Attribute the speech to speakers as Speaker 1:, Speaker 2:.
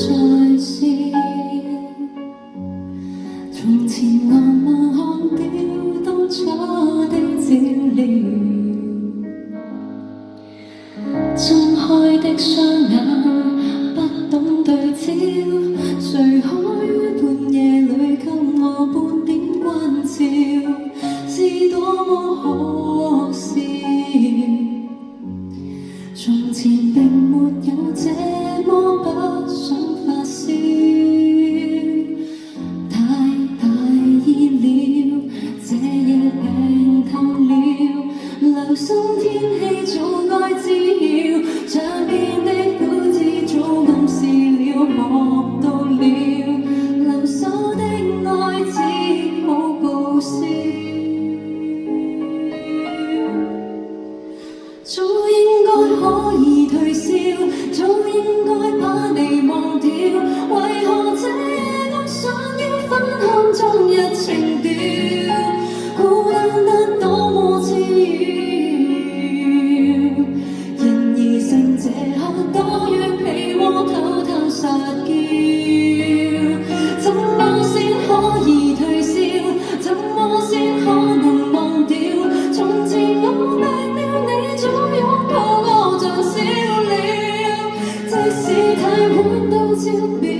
Speaker 1: 再笑。從前我沒看掉當初的照料，睜開的雙眼不懂對焦，誰可於半夜裏給我半點關照，是多麼可笑。從前並沒有這麼不想發燒，太大意了，這夜病透了，留心天氣早該知曉，牆邊的標誌早暗示了，學到了，留守的愛只好報銷。早應該可以退燒，早應該把你忘掉，為何這夜我想要翻看昨日情調，孤單得多麼滋擾，然而剩這刻多於被窩偷偷撒嬌，怎麼先可以退燒，怎麼先可能忘掉，從前我病了你早擁抱我像笑了，即使太晚都照表。